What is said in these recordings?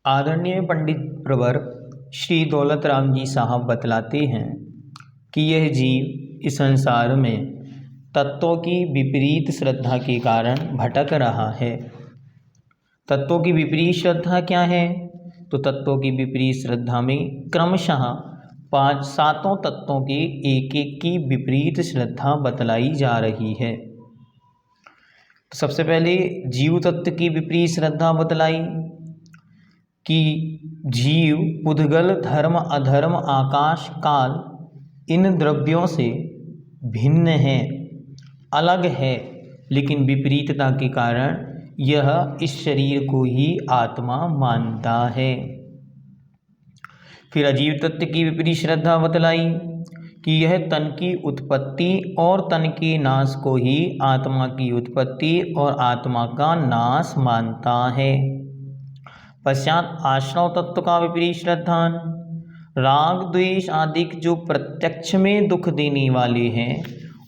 आदरणीय पंडित प्रवर श्री दौलत राम जी साहब बतलाते हैं कि यह जीव इस संसार में तत्वों की विपरीत श्रद्धा के कारण भटक रहा है। तत्वों की विपरीत श्रद्धा क्या है? तो तत्वों की विपरीत श्रद्धा में क्रमशः 5-7 तत्वों के एक एक की विपरीत श्रद्धा बतलाई जा रही है। तो सबसे पहले जीव तत्व की विपरीत श्रद्धा बतलाई कि जीव पुद्गल धर्म अधर्म आकाश काल इन द्रव्यों से भिन्न है, अलग है, लेकिन विपरीतता के कारण यह इस शरीर को ही आत्मा मानता है। फिर अजीव तत्व की विपरीत श्रद्धा बतलाई कि यह तन की उत्पत्ति और तन के नाश को ही आत्मा की उत्पत्ति और आत्मा का नाश मानता है। पश्चात आश्रव तत्व का विपरीत श्रद्धा, राग द्वेष आदि जो प्रत्यक्ष में दुख देने वाले हैं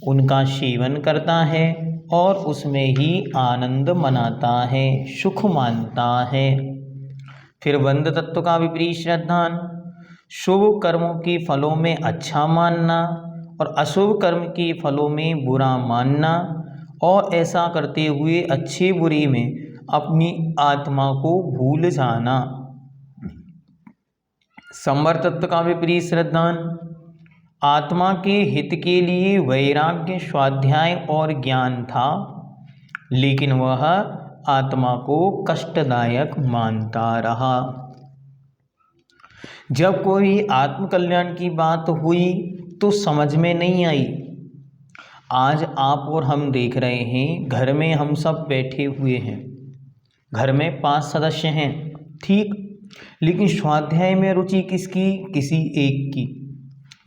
उनका सेवन करता है और उसमें ही आनंद मनाता है, सुख मानता है। फिर बंध तत्व का विपरीत श्रद्धा, शुभ कर्मों के फलों में अच्छा मानना और अशुभ कर्म के फलों में बुरा मानना और ऐसा करते हुए अच्छे बुरे में अपनी आत्मा को भूल जाना। संवर तत्व का विपरीत श्रद्धा, आत्मा के हित के लिए वैराग्य स्वाध्याय और ज्ञान था, लेकिन वह आत्मा को कष्टदायक मानता रहा। जब कोई आत्मकल्याण की बात हुई तो समझ में नहीं आई। आज आप और हम देख रहे हैं, घर में हम सब बैठे हुए हैं, घर में 5 सदस्य हैं, ठीक, लेकिन स्वाध्याय में रुचि किसकी? किसी एक की।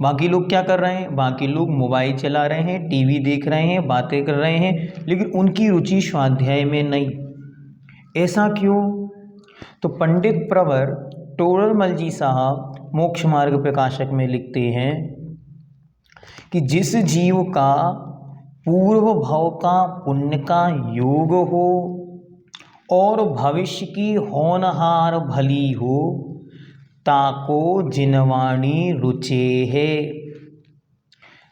बाकी लोग क्या कर रहे हैं? बाकी लोग मोबाइल चला रहे हैं, टीवी देख रहे हैं, बातें कर रहे हैं, लेकिन उनकी रुचि स्वाध्याय में नहीं। ऐसा क्यों? तो पंडित प्रवर टोडरमल जी साहब मोक्ष मार्ग प्रकाशक में लिखते हैं कि जिस जीव का पूर्व भव का पुण्य का योग हो और भविष्य की होनहार भली हो, ताको जिनवाणी रुचे है।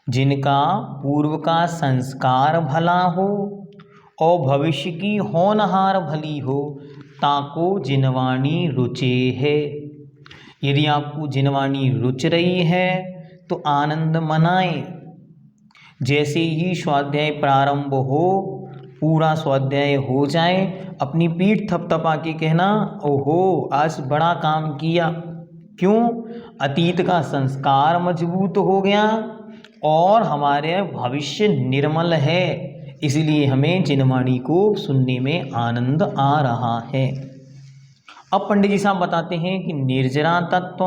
जिनका पूर्व का संस्कार भला हो और भविष्य की होनहार भली हो, ताको जिनवाणी रुचे है। यदि आपको जिनवाणी रुच रही है तो आनंद मनाएं। जैसे ही स्वाध्याय प्रारंभ हो, पूरा स्वाध्याय हो जाए, अपनी पीठ थपथपा के कहना, ओहो आज बड़ा काम किया। क्यों? अतीत का संस्कार मजबूत हो गया और हमारे भविष्य निर्मल है, इसलिए हमें जिनवाणी को सुनने में आनंद आ रहा है। अब पंडित जी साहब बताते हैं कि निर्जरा तत्व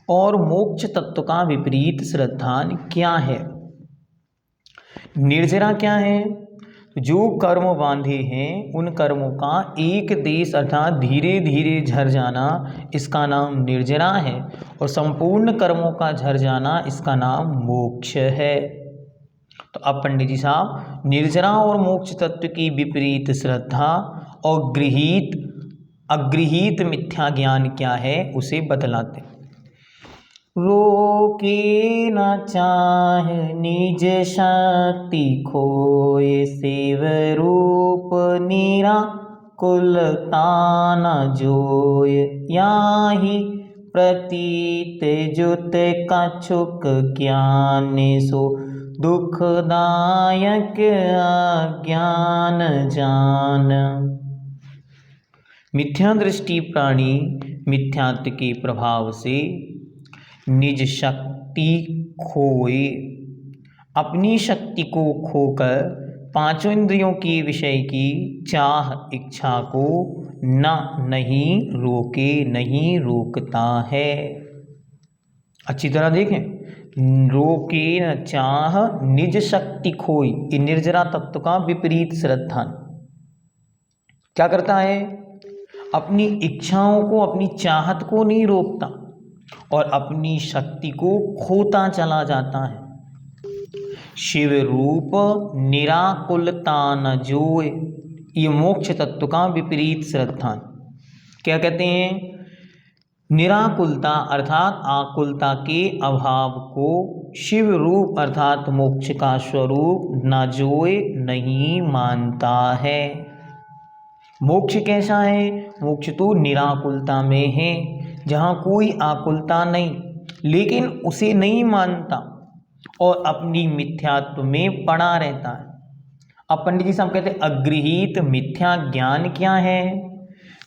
और मोक्ष तत्व का विपरीत श्रद्धा क्या है। निर्जरा क्या है? जो कर्म बांधे हैं उन कर्मों का एक देश अर्थात धीरे धीरे झर जाना, इसका नाम निर्जरा है, और संपूर्ण कर्मों का झर जाना इसका नाम मोक्ष है। तो अब पंडित जी साहब निर्जरा और मोक्ष तत्व की विपरीत श्रद्धा और अगृहीत मिथ्या ज्ञान क्या है उसे बतलाते। रोके न चाह निज शक्ति खोए, शिव रूप निराकुलता न जोय। याहि प्रतीत जुत कछुक ज्ञान, सो दुखदायक अज्ञान जान। मिथ्या दृष्टि प्राणी मिथ्यात्व के प्रभाव से निज शक्ति खोए, अपनी शक्ति को खोकर 5 इंद्रियों के विषय की चाह इच्छा को नहीं रोके, नहीं रोकता है। अच्छी तरह देखें, रोके न चाह निज शक्ति खोई, ये निर्जरा तत्व का विपरीत श्रद्धा क्या करता है? अपनी इच्छाओं को, अपनी चाहत को नहीं रोकता और अपनी शक्ति को खोता चला जाता है। शिव रूप निराकुलता न जोय, ये मोक्ष तत्व का विपरीत श्रद्धा। क्या कहते हैं? निराकुलता अर्थात आकुलता के अभाव को शिव रूप अर्थात मोक्ष का स्वरूप न जोए नहीं मानता है। मोक्ष कैसा है? मोक्ष तो निराकुलता में है, जहाँ कोई आकुलता नहीं, लेकिन उसे नहीं मानता और अपनी मिथ्यात्व में पड़ा रहता है। अब पंडित जी साहब कहते हैं अगृहीत मिथ्या ज्ञान क्या है?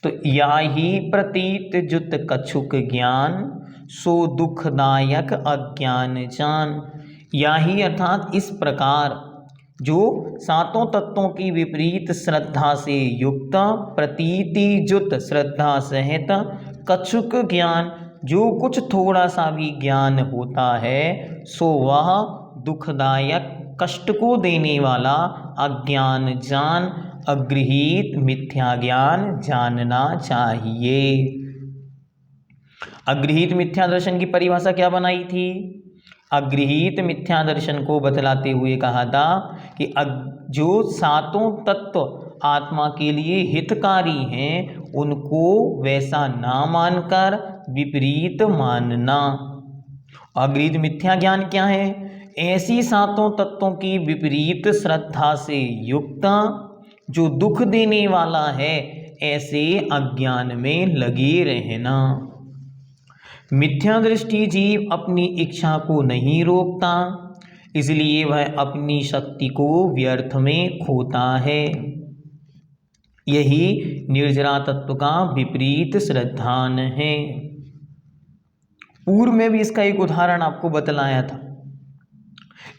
तो या ही प्रतीत जुत कछुक ज्ञान, सो दुखदायक अज्ञान जान। या ही अर्थात इस प्रकार जो सातों तत्वों की विपरीत श्रद्धा से युक्त, प्रतीति जुत श्रद्धा सहित, कछुक ज्ञान जो कुछ थोड़ा सा भी ज्ञान होता है, सो वह दुखदायक कष्ट को देने वाला अज्ञान जान, अगृहीत मिथ्या ज्ञान जानना चाहिए। अगृहीत मिथ्या दर्शन की परिभाषा क्या बनाई थी? अगृहीत मिथ्या दर्शन को बतलाते हुए कहा था कि जो सातों तत्व आत्मा के लिए हितकारी हैं, उनको वैसा ना मानकर विपरीत मानना। अगृहीत मिथ्या ज्ञान क्या है? ऐसी सातों तत्वों की विपरीत श्रद्धा से युक्त जो दुख देने वाला है, ऐसे अज्ञान में लगे रहना। मिथ्या दृष्टि जीव अपनी इच्छा को नहीं रोकता, इसलिए वह अपनी शक्ति को व्यर्थ में खोता है। यही निर्जरा तत्व का विपरीत श्रद्धान है। पूर्व में भी इसका एक उदाहरण आपको बतलाया था।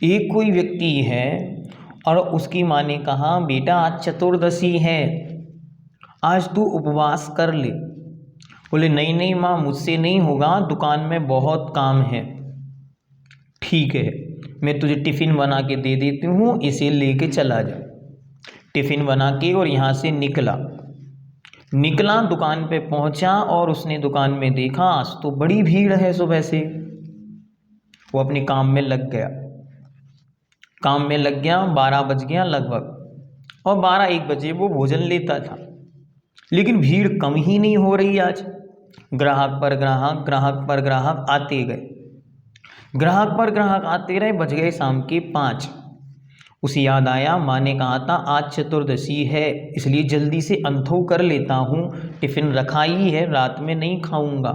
एक कोई व्यक्ति है और उसकी माँ ने कहा बेटा आज चतुर्दशी है, आज तू उपवास कर ले। बोले नहीं नहीं माँ मुझसे नहीं होगा, दुकान में बहुत काम है। ठीक है मैं तुझे टिफ़िन बना के दे देती हूँ, इसे लेके चला जा। टिफ़िन बना के और यहाँ से निकला दुकान पे पहुँचा और उसने दुकान में देखा आज तो बड़ी भीड़ है सुबह से। वो अपने काम में लग गया, 12 बज गया लगभग, और 12-1 बजे वो भोजन लेता था, लेकिन भीड़ कम ही नहीं हो रही। आज ग्राहक पर ग्राहक आते गए, ग्राहक पर ग्राहक आते रहे, बज गए शाम के 5। उसे याद आया माँ ने कहा था आज चतुर्दशी है, इसलिए जल्दी से अंथो कर लेता हूँ, टिफ़िन रखा ही है, रात में नहीं खाऊंगा।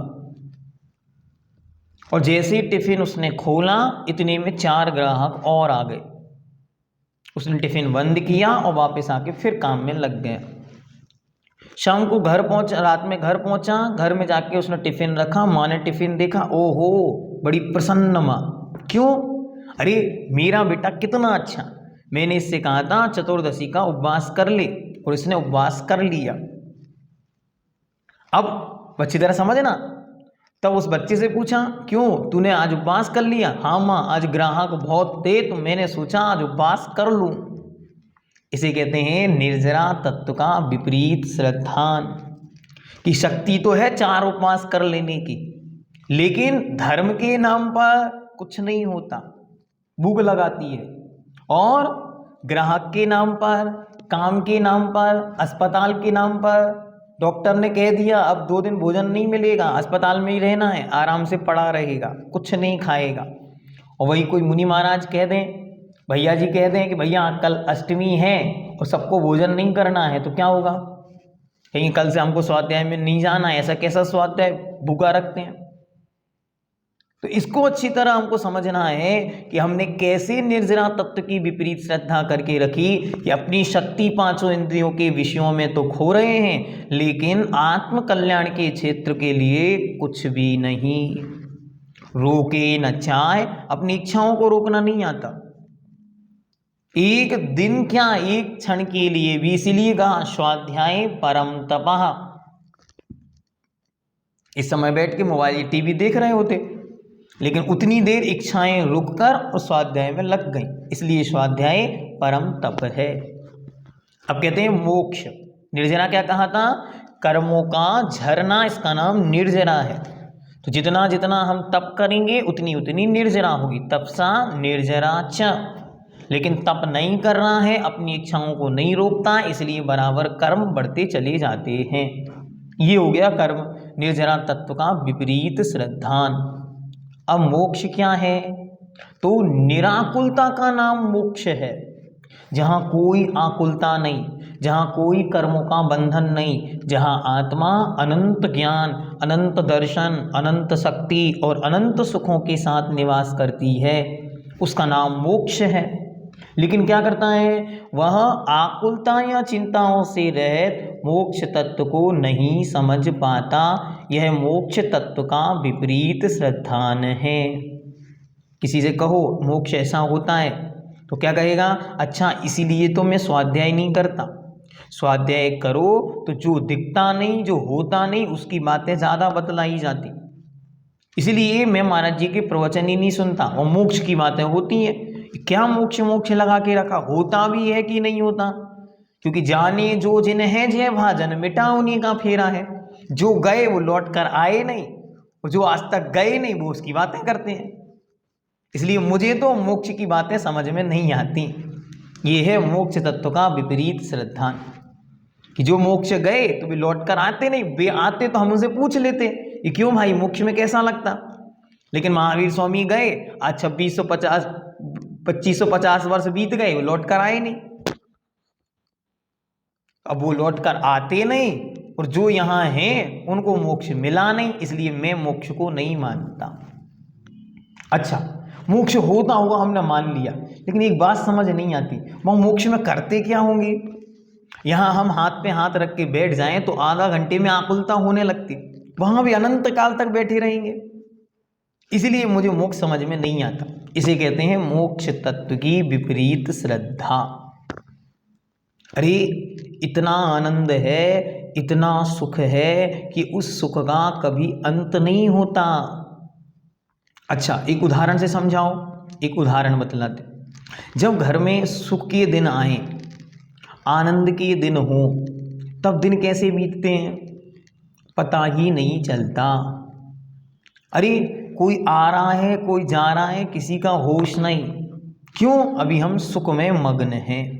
और जैसे ही टिफ़िन उसने खोला इतने में 4 ग्राहक और आ गए। उसने टिफ़िन बंद किया और वापस आके फिर काम में लग गया। शाम को घर पहुंचा, रात में घर पहुंचा, घर में जाके उसने टिफ़िन रखा, माँ ने टिफ़िन देखा, ओहो बड़ी प्रसन्न माँ। क्यों? अरे मेरा बेटा कितना अच्छा, मैंने इससे कहा था चतुर्दशी का उपवास कर ले, और इसने उपवास कर लिया। अब अच्छी तरह समझना। तब उस बच्चे से पूछा क्यों तूने आज उपवास कर लिया? हाँ माँ आज ग्राहक बहुत थे तो मैंने सोचा आज उपवास कर लूँ। इसे कहते हैं निर्जरा तत्व का विपरीत श्रद्धान। की शक्ति तो है 4 उपवास कर लेने की, लेकिन धर्म के नाम पर कुछ नहीं होता, भूख लगाती है। और ग्राहक के नाम पर, काम के नाम पर, अस्पताल के नाम पर डॉक्टर ने कह दिया अब 2 दिन भोजन नहीं मिलेगा, अस्पताल में ही रहना है, आराम से पड़ा रहेगा, कुछ नहीं खाएगा। और वही कोई मुनि महाराज कह दें, भैया जी कह दें कि भैया कल अष्टमी है और सबको भोजन नहीं करना है, तो क्या होगा? कहीं कल से हमको स्वाध्याय में नहीं जाना है, ऐसा कैसा स्वाध्याय भूखा रखते हैं? तो इसको अच्छी तरह हमको समझना है कि हमने कैसे निर्जरा तत्व की विपरीत श्रद्धा करके रखी कि अपनी शक्ति 5 इंद्रियों के विषयों में तो खो रहे हैं, लेकिन आत्म कल्याण के क्षेत्र के लिए कुछ भी नहीं। रोके न चाहे, अपनी इच्छाओं को रोकना नहीं आता। एक दिन क्या, एक क्षण के लिए भी, इसीलिए कहा स्वाध्याय परम तपः। इस समय बैठ के मोबाइल टीवी देख रहे होते, लेकिन उतनी देर इच्छाएं रुककर और स्वाध्याय में लग गई, इसलिए स्वाध्याय परम तप है। अब कहते हैं मोक्ष। निर्जरा क्या कहा था? कर्मों का झरना, इसका नाम निर्जरा है। तो जितना जितना हम तप करेंगे उतनी उतनी निर्जरा होगी। तपसा निर्जरा च। लेकिन तप नहीं कर रहा है, अपनी इच्छाओं को नहीं रोकता, इसलिए बराबर कर्म बढ़ते चले जाते हैं। ये हो गया कर्म। निर्जरा तत्व का विपरीत श्रद्धान। अब मोक्ष क्या है? तो निराकुलता का नाम मोक्ष है, जहाँ कोई आकुलता नहीं, जहाँ कोई कर्मों का बंधन नहीं, जहाँ आत्मा अनंत ज्ञान, अनंत दर्शन, अनंत शक्ति और अनंत सुखों के साथ निवास करती है, उसका नाम मोक्ष है। लेकिन क्या करता है? वह आकुलता या चिंताओं से रहित मोक्ष तत्व को नहीं समझ पाता। यह मोक्ष तत्व का विपरीत श्रद्धान है। किसी से कहो मोक्ष ऐसा होता है तो क्या कहेगा? अच्छा, इसीलिए तो मैं स्वाध्याय नहीं करता। स्वाध्याय करो तो जो दिखता नहीं, जो होता नहीं, उसकी बातें ज़्यादा बतलाई जाती, इसलिए मैं महाराज जी के प्रवचन ही नहीं सुनता। और मोक्ष की बातें होती हैं, क्या मोक्ष मोक्ष लगा के रखा, होता भी है कि नहीं होता? क्योंकि जाने जो जिन है जय भाजन मिटा उन्हीं का फेरा है। जो गए वो लौट कर आए नहीं, और जो आज तक गए नहीं वो उसकी बातें करते हैं। इसलिए मुझे तो मोक्ष की बातें समझ में नहीं आती। ये है मोक्ष तत्व का विपरीत श्रद्धा, कि जो मोक्ष गए तो वे लौट कर आते नहीं, वे आते तो हम उनसे पूछ लेते ये क्यों भाई, मोक्ष में कैसा लगता। लेकिन महावीर स्वामी गए, आज 2550 वर्ष बीत गए, वो लौट कर आए नहीं। अब वो लौट कर आते नहीं, और जो यहाँ हैं उनको मोक्ष मिला नहीं, इसलिए मैं मोक्ष को नहीं मानता। अच्छा, मोक्ष होता होगा हमने मान लिया, लेकिन एक बात समझ नहीं आती, वह मोक्ष में करते क्या होंगे? यहाँ हम हाथ पे हाथ रख के बैठ जाएं तो आधा घंटे में आकुलता होने लगती, वहां भी अनंत काल तक बैठे रहेंगे। इसलिए मुझे मोक्ष समझ में नहीं आता। इसे कहते हैं मोक्ष तत्व की विपरीत श्रद्धा। अरे इतना आनंद है, इतना सुख है कि उस सुख का कभी अंत नहीं होता। अच्छा, एक उदाहरण से समझाओ, एक उदाहरण बतलाते। जब घर में सुख के दिन आए, आनंद के दिन हो, तब दिन कैसे बीतते हैं पता ही नहीं चलता। अरे कोई आ रहा है, कोई जा रहा है, किसी का होश नहीं। क्यों? अभी हम सुख में मग्न हैं।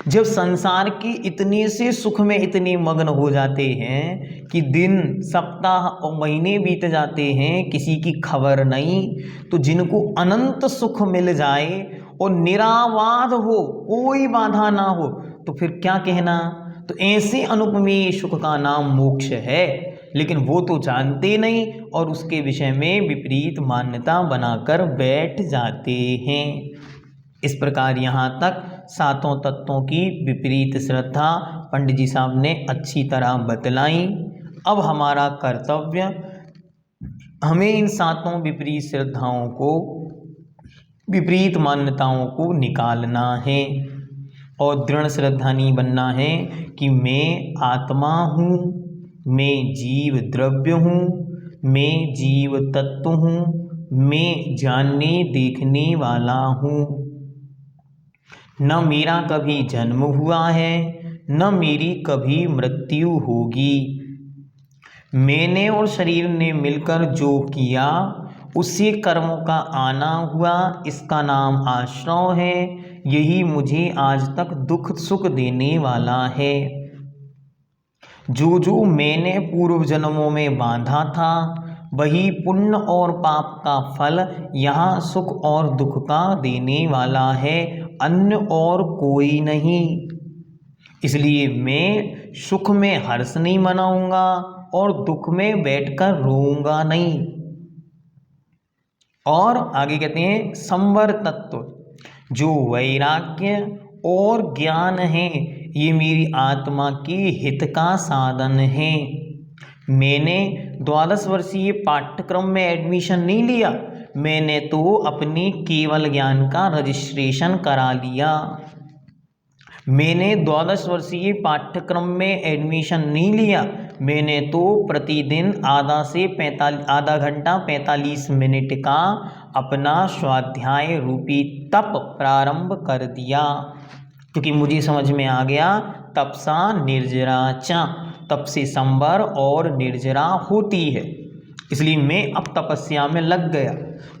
जब संसार की इतने से सुख में इतने मग्न हो जाते हैं कि दिन, सप्ताह और महीने बीत जाते हैं, किसी की खबर नहीं, तो जिनको अनंत सुख मिल जाए और निराबाध हो, कोई बाधा ना हो, तो फिर क्या कहना। तो ऐसे अनुपमेय सुख का नाम मोक्ष है। लेकिन वो तो जानते नहीं और उसके विषय में विपरीत मान्यता बनाकर बैठ जाते हैं। इस प्रकार यहाँ तक सातों तत्वों की विपरीत श्रद्धा पंडित जी साहब ने अच्छी तरह बतलाई। अब हमारा कर्तव्य, हमें इन सातों विपरीत श्रद्धाओं को, विपरीत मान्यताओं को निकालना है और दृढ़ श्रद्धा नहीं बनना है कि मैं आत्मा हूँ, मैं जीव द्रव्य हूँ, मैं जीव तत्व हूँ, मैं जानने देखने वाला हूँ। न मेरा कभी जन्म हुआ है, न मेरी कभी मृत्यु होगी। मैंने और शरीर ने मिलकर जो किया उससे कर्मों का आना हुआ, इसका नाम आश्रव है। यही मुझे आज तक दुख सुख देने वाला है। जो जो मैंने पूर्व जन्मों में बांधा था, वही पुण्य और पाप का फल यहाँ सुख और दुख का देने वाला है, अन्य और कोई नहीं। इसलिए मैं सुख में हर्ष नहीं मनाऊंगा और दुख में बैठकर रोऊंगा नहीं। और आगे कहते हैं संवर तत्व, जो वैराग्य और ज्ञान है, ये मेरी आत्मा के हित का साधन है। मैंने 12 वर्षीय पाठ्यक्रम में एडमिशन नहीं लिया, मैंने तो अपने केवल ज्ञान का रजिस्ट्रेशन करा लिया। मैंने 12 वर्षीय पाठ्यक्रम में एडमिशन नहीं लिया, मैंने तो प्रतिदिन आधा घंटा 45 मिनट का अपना स्वाध्याय रूपी तप प्रारंभ कर दिया। क्योंकि मुझे समझ में आ गया तपसा निर्जरा च, तप से संवर और निर्जरा होती है। इसलिए मैं अब तपस्या में लग गया।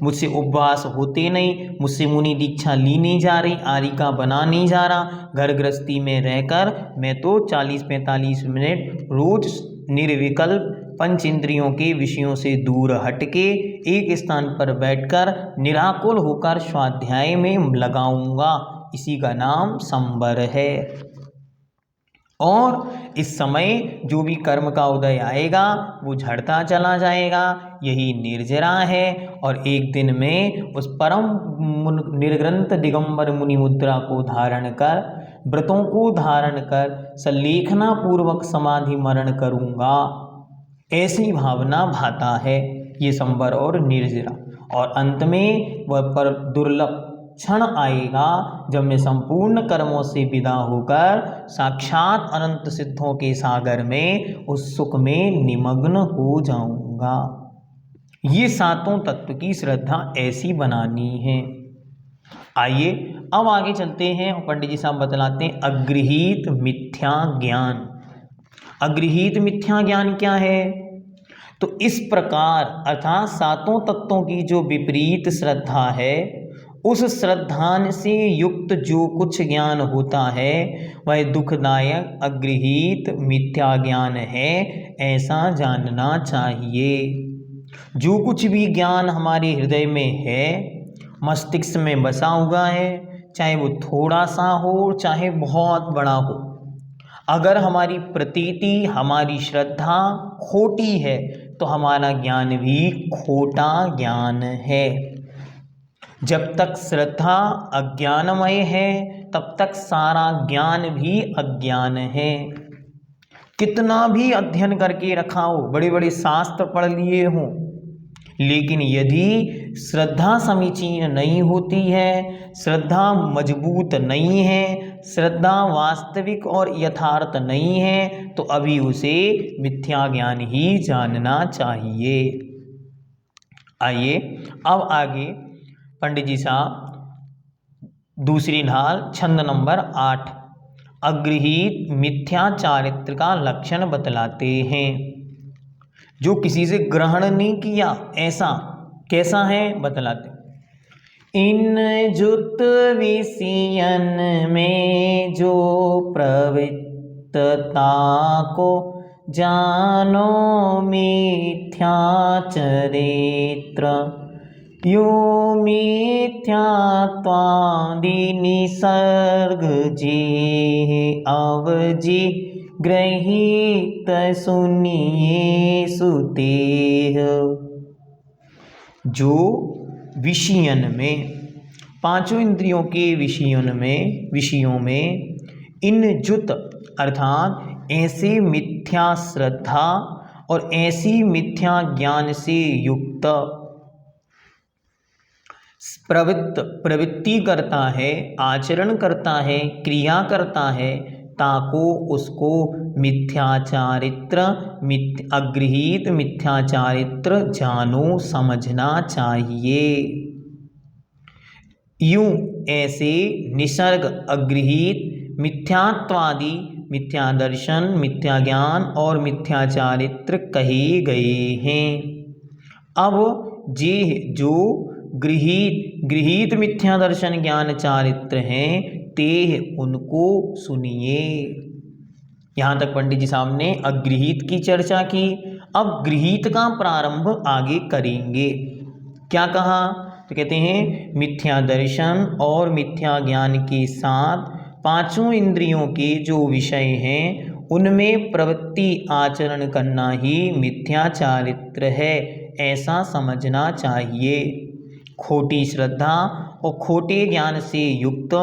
मुझसे उपवास होते नहीं, मुझसे मुनि दीक्षा ली नहीं जा रही, आरिका बना नहीं जा रहा। घर गृहस्थी में रहकर मैं तो 40-45 मिनट रोज निर्विकल्प पंच इंद्रियों के विषयों से दूर हटके एक स्थान पर बैठकर निराकुल होकर स्वाध्याय में लगाऊंगा। इसी का नाम संवर है। और इस समय जो भी कर्म का उदय आएगा वो झड़ता चला जाएगा, यही निर्जरा है। और एक दिन में उस परम निर्ग्रंथ दिगंबर मुनि मुद्रा को धारण कर, व्रतों को धारण कर सल्लेखना पूर्वक समाधि मरण करूँगा, ऐसी भावना भाता है ये संवर और निर्जरा। और अंत में वह पर दुर्लभ क्षण आएगा जब मैं संपूर्ण कर्मों से विदा होकर साक्षात अनंत सिद्धों के सागर में उस सुख में निमग्न हो जाऊंगा। ये सातों तत्व की श्रद्धा ऐसी बनानी है। आइए अब आगे चलते हैं और पंडित जी साहब बतलाते हैं अगृहीत मिथ्या ज्ञान। अगृहीत मिथ्या ज्ञान क्या है? तो इस प्रकार अर्थात सातों तत्वों की जो विपरीत श्रद्धा है, उस श्रद्धान से युक्त जो कुछ ज्ञान होता है वह दुखदायक अगृहीत मिथ्या ज्ञान है, ऐसा जानना चाहिए। जो कुछ भी ज्ञान हमारे हृदय में है, मस्तिष्क में बसा हुआ है, चाहे वो थोड़ा सा हो चाहे बहुत बड़ा हो, अगर हमारी प्रतीति हमारी श्रद्धा खोटी है तो हमारा ज्ञान भी खोटा ज्ञान है। जब तक श्रद्धा अज्ञानमय है तब तक सारा ज्ञान भी अज्ञान है। कितना भी अध्ययन करके रखा हो, बड़े बड़े शास्त्र पढ़ लिए हों, लेकिन यदि श्रद्धा समीचीन नहीं होती है, श्रद्धा मजबूत नहीं है, श्रद्धा वास्तविक और यथार्थ नहीं है, तो अभी उसे मिथ्या ज्ञान ही जानना चाहिए। आइए अब आगे पंडित जी साहब दूसरी ढाल छंद नंबर 8 अगृहीत मिथ्या चारित्र का लक्षण बतलाते हैं। जो किसी से ग्रहण नहीं किया, ऐसा कैसा है बतलाते। इन जुत विषयन में जो प्रवृत्तता को जानो मिथ्या चरित्र, यो मिथ्यात्वादि निसर्ग जे अवजी गृहीत सुनिए सुतेह। जो विषयन में, पांचों इंद्रियों के विषयों में इन जुत अर्थात ऐसे मिथ्या श्रद्धा और ऐसी मिथ्या ज्ञान से युक्त प्रवृत्ति करता है, आचरण करता है, क्रिया करता है, ताको उसको मिथ्याचारित्र अगृहीत मिथ्याचारित्र जानो समझना चाहिए। यूं ऐसे निसर्ग अगृहीत मिथ्यात्वादि मिथ्या दर्शन, मिथ्या ज्ञान और मिथ्याचारित्र कहे गए हैं। अब जो गृहीत मिथ्या दर्शन ज्ञान चारित्र हैं, ते उनको सुनिए। यहाँ तक पंडित जी साहब ने अगृहीत की चर्चा की। अब गृहीत का प्रारंभ आगे करेंगे। क्या कहा? तो कहते हैं मिथ्या दर्शन और मिथ्या ज्ञान के साथ पांचों इंद्रियों के जो विषय हैं उनमें प्रवृत्ति आचरण करना ही मिथ्या चारित्र है, ऐसा समझना चाहिए। खोटी श्रद्धा और खोटे ज्ञान से युक्त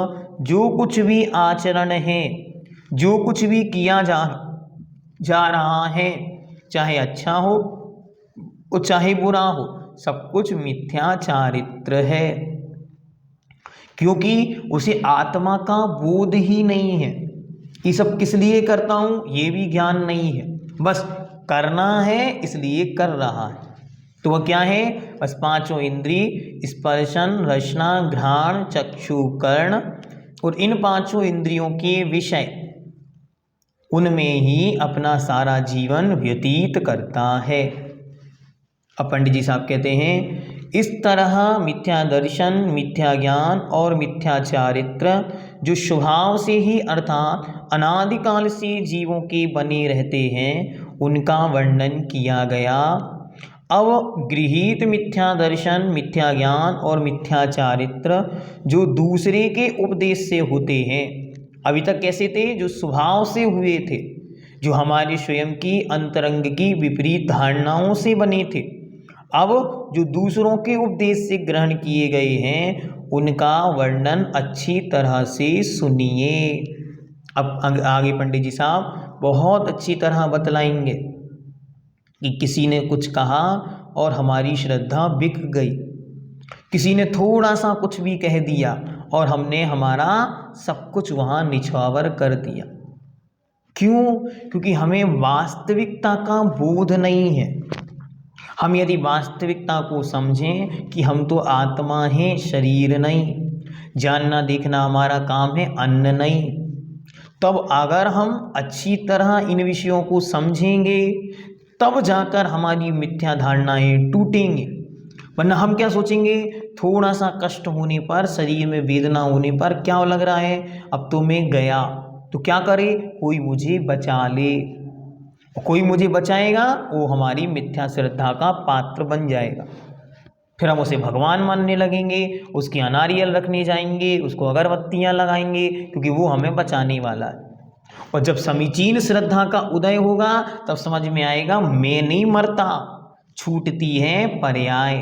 जो कुछ भी आचरण है, जो कुछ भी किया जा रहा है, चाहे अच्छा हो और चाहे बुरा हो, सब कुछ मिथ्या चारित्र है, क्योंकि उसे आत्मा का बोध ही नहीं है। ये सब किस लिए करता हूँ ये भी ज्ञान नहीं है, बस करना है इसलिए कर रहा है। तो वह क्या है? बस पांचों इंद्रिय स्पर्शन रसना घ्राण चक्षु कर्ण, और इन पांचों इंद्रियों के विषय उनमें ही अपना सारा जीवन व्यतीत करता है। अब पंडित जी साहब कहते हैं इस तरह मिथ्या दर्शन, मिथ्या ज्ञान और मिथ्या चारित्र जो स्वभाव से ही अर्थात अनादिकाल से जीवों के बने रहते हैं, उनका वर्णन किया गया। अब गृहीत मिथ्या दर्शन, मिथ्या ज्ञान और मिथ्या चारित्र जो दूसरे के उपदेश से होते हैं, अभी तक कैसे थे? जो स्वभाव से हुए थे, जो हमारे स्वयं की अंतरंग की विपरीत धारणाओं से बने थे। अब जो दूसरों के उपदेश से ग्रहण किए गए हैं, उनका वर्णन अच्छी तरह से सुनिए। अब आगे पंडित जी साहब बहुत अच्छी तरह बतलाएंगे कि किसी ने कुछ कहा और हमारी श्रद्धा बिक गई, किसी ने थोड़ा सा कुछ भी कह दिया और हमने हमारा सब कुछ वहाँ निछावर कर दिया। क्यों? क्योंकि हमें वास्तविकता का बोध नहीं है। हम यदि वास्तविकता को समझें कि हम तो आत्मा हैं, शरीर नहीं, जानना देखना हमारा काम है, अन्न नहीं, तब अगर हम अच्छी तरह इन विषयों को समझेंगे तब जाकर हमारी मिथ्या धारणाएं टूटेंगी। वरना हम क्या सोचेंगे? थोड़ा सा कष्ट होने पर, शरीर में वेदना होने पर क्या लग रहा है, अब तो मैं गया, तो क्या करे? कोई मुझे बचा ले। कोई मुझे बचाएगा, वो हमारी मिथ्या श्रद्धा का पात्र बन जाएगा। फिर हम उसे भगवान मानने लगेंगे, उसकी अनारियल रखने जाएंगे, उसको अगरबत्तियाँ लगाएंगे, क्योंकि वो हमें बचाने वाला है। और जब समीचीन श्रद्धा का उदय होगा तब समझ में आएगा मैं नहीं मरता, छूटती है पर्याय।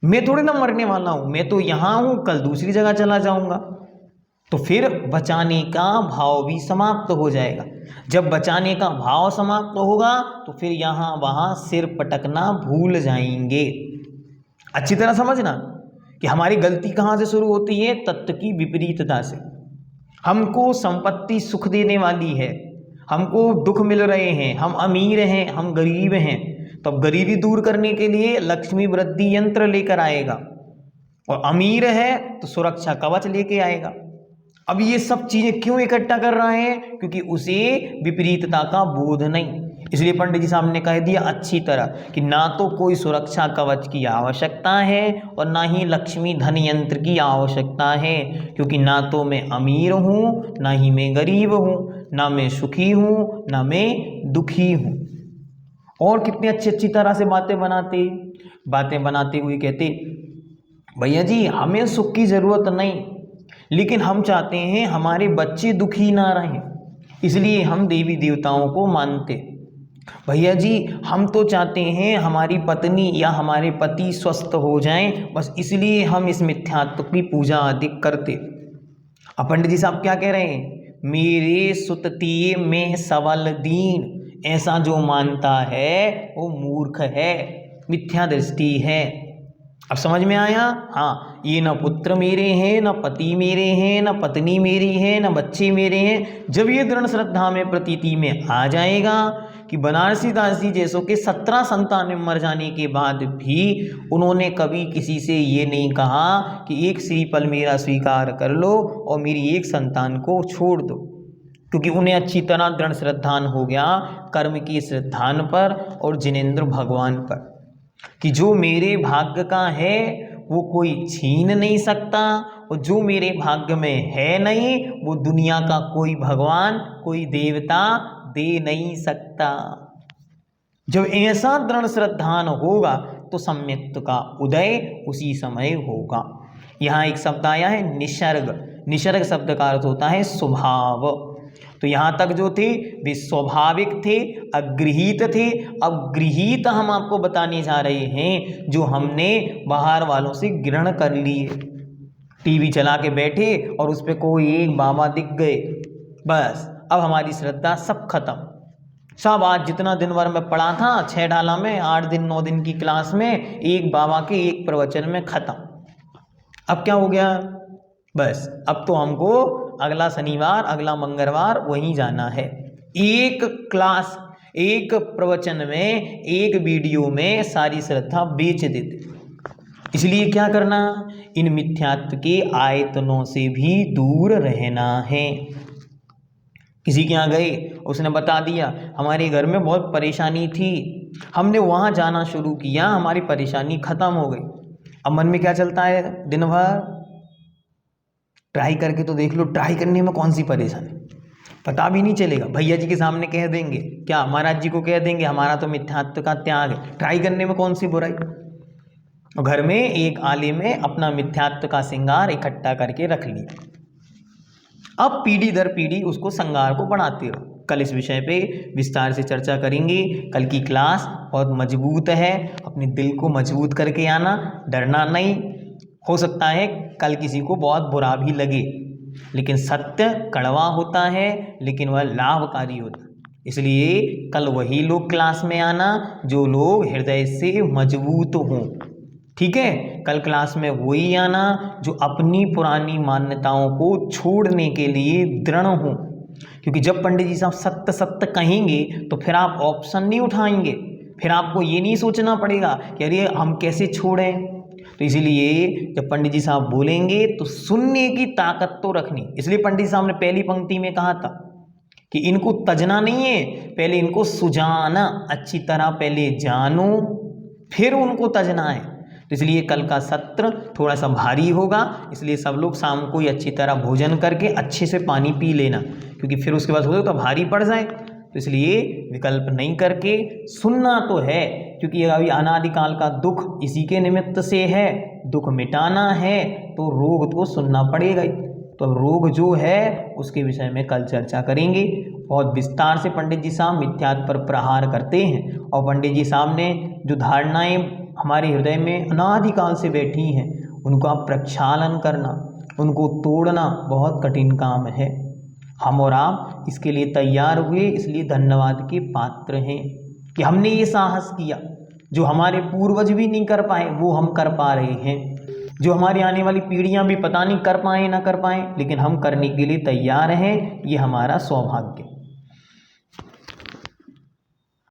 मैं थोड़ी ना मरने वाला हूँ, मैं तो यहाँ हूँ, कल दूसरी जगह चला जाऊँगा। तो फिर बचाने का भाव भी समाप्त हो जाएगा। जब बचाने का भाव समाप्त होगा तो फिर यहाँ वहाँ सिर पटकना भूल जाएंगे। अच्छी तरह समझना कि हमारी गलती कहाँ से शुरू होती है? तत्व की विपरीतता से। हमको संपत्ति सुख देने वाली है, हमको दुख मिल रहे हैं, हम अमीर हैं, हम गरीब हैं, तो अब गरीबी दूर करने के लिए लक्ष्मी वृद्धि यंत्र लेकर आएगा, और अमीर है तो सुरक्षा कवच लेके आएगा। अब ये सब चीजें क्यों इकट्ठा कर रहा है? क्योंकि उसे विपरीतता का बोध नहीं। इसलिए पंडित जी साहब ने कह दिया अच्छी तरह कि ना तो कोई सुरक्षा कवच की आवश्यकता है और ना ही लक्ष्मी धन यंत्र की आवश्यकता है, क्योंकि ना तो मैं अमीर हूँ, ना ही मैं गरीब हूँ, ना मैं सुखी हूँ, ना मैं दुखी हूँ। और कितनी अच्छी तरह से बातें बनाते हुए कहते, भैया जी हमें सुख की जरूरत नहीं, लेकिन हम चाहते हैं हमारे बच्चे दुखी ना रहें, इसलिए हम देवी देवताओं को मानते। भैया जी हम तो चाहते हैं हमारी पत्नी या हमारे पति स्वस्थ हो जाएं, बस इसलिए हम इस मिथ्यात्व की पूजा अधिक करते। अब पंडित जी साहब क्या कह रहे हैं? मेरे सुततीय में सबल दीन, ऐसा जो मानता है वो मूर्ख है, मिथ्या दृष्टि है। अब समझ में आया? हाँ, ये न पुत्र मेरे हैं, न पति मेरे हैं, न पत्नी मेरी है, न बच्चे मेरे हैं। जब ये दृढ़ श्रद्धा में प्रतीति में आ जाएगा कि बनारसी दास जी जैसों के 17 संतान मर जाने के बाद भी उन्होंने कभी किसी से ये नहीं कहा कि एक श्रीफल मेरा स्वीकार कर लो और मेरी एक संतान को छोड़ दो, क्योंकि उन्हें अच्छी तरह दृढ़ श्रद्धान हो गया कर्म की श्रद्धान पर और जिनेंद्र भगवान पर, कि जो मेरे भाग्य का है वो कोई छीन नहीं सकता, और जो मेरे भाग्य में है नहीं वो दुनिया का कोई भगवान, कोई देवता दे नहीं सकता। जब ऐसा दृढ़ श्रद्धान होगा तो सम्यक्त्व का उदय उसी समय होगा। यहाँ एक शब्द आया है निसर्ग। निसर्ग शब्द का अर्थ होता है स्वभाव। तो यहाँ तक जो थे वे स्वाभाविक थे, अगृहीत थे। अब गृहीत हम आपको बताने जा रहे हैं जो हमने बाहर वालों से ग्रहण कर लिए। टीवी चला के बैठे और उस पर कोई एक बाबा दिख गए, बस अब हमारी श्रद्धा सब खत्म। सब आज जितना दिन भर में पढ़ा था 6 डाला में 8 दिन 9 दिन की क्लास में एक बाबा के एक प्रवचन में खत्म। अब क्या हो गया? बस अब तो हमको अगला शनिवार अगला मंगलवार वहीं जाना है। एक क्लास एक प्रवचन में एक वीडियो में सारी श्रद्धा बेच देते। इसलिए क्या करना? इन मिथ्यात्व के आयतनों से भी दूर रहना है। किसी के यहाँ गए उसने बता दिया हमारे घर में बहुत परेशानी थी, हमने वहाँ जाना शुरू किया, हमारी परेशानी ख़त्म हो गई। अब मन में क्या चलता है दिन भर, ट्राई करके तो देख लो, ट्राई करने में कौन सी परेशानी, पता भी नहीं चलेगा। भैया जी के सामने कह देंगे, क्या महाराज जी को कह देंगे हमारा तो मिथ्यात्व का त्याग है, ट्राई करने में कौन सी बुराई। और घर में एक आले में अपना मिथ्यात्व का श्रृंगार इकट्ठा करके रख लिया, अब पीढ़ी दर पीढ़ी उसको श्रृंगार को बढ़ाते रहो। कल इस विषय पे विस्तार से चर्चा करेंगे। कल की क्लास बहुत मजबूत है, अपने दिल को मजबूत करके आना, डरना नहीं। हो सकता है कल किसी को बहुत बुरा भी लगे, लेकिन सत्य कड़वा होता है, लेकिन वह लाभकारी होता है। इसलिए कल वही लोग क्लास में आना जो लोग हृदय से मजबूत हों, ठीक है। कल क्लास में वही आना जो अपनी पुरानी मान्यताओं को छोड़ने के लिए दृढ़ हों, क्योंकि जब पंडित जी साहब सत्य सत्य कहेंगे तो फिर आप ऑप्शन नहीं उठाएंगे, फिर आपको ये नहीं सोचना पड़ेगा कि अरे हम कैसे छोड़ें। तो इसीलिए जब पंडित जी साहब बोलेंगे तो सुनने की ताकत तो रखनी। इसलिए पंडित साहब ने पहली पंक्ति में कहा था कि इनको तजना नहीं है, पहले इनको सुजाना, अच्छी तरह पहले जानो फिर उनको तजना है। तो इसलिए कल का सत्र थोड़ा सा भारी होगा, इसलिए सब लोग शाम को ही अच्छी तरह भोजन करके अच्छे से पानी पी लेना, क्योंकि फिर उसके बाद हो तो भारी पड़ जाए। तो इसलिए विकल्प नहीं करके सुनना तो है, क्योंकि अभी अनादिकाल का दुख इसी के निमित्त से है, दुख मिटाना है तो रोग तो सुनना पड़ेगा ही। तो रोग जो है उसके विषय में कल चर्चा करेंगे। बहुत विस्तार से पंडित जी साहब मिथ्यात्व पर प्रहार करते हैं, और पंडित जी साहब ने जो धारणाएं हमारे हृदय में अनादिकाल से बैठी हैं उनको आप प्रक्षालन करना, उनको तोड़ना बहुत कठिन काम है। हम और आप इसके लिए तैयार हुए, इसलिए धन्यवाद के पात्र हैं कि हमने ये साहस किया। जो हमारे पूर्वज भी नहीं कर पाए वो हम कर पा रहे हैं, जो हमारी आने वाली पीढ़ियां भी पता नहीं कर पाए ना कर पाए, लेकिन हम करने के लिए तैयार हैं। ये हमारा सौभाग्य।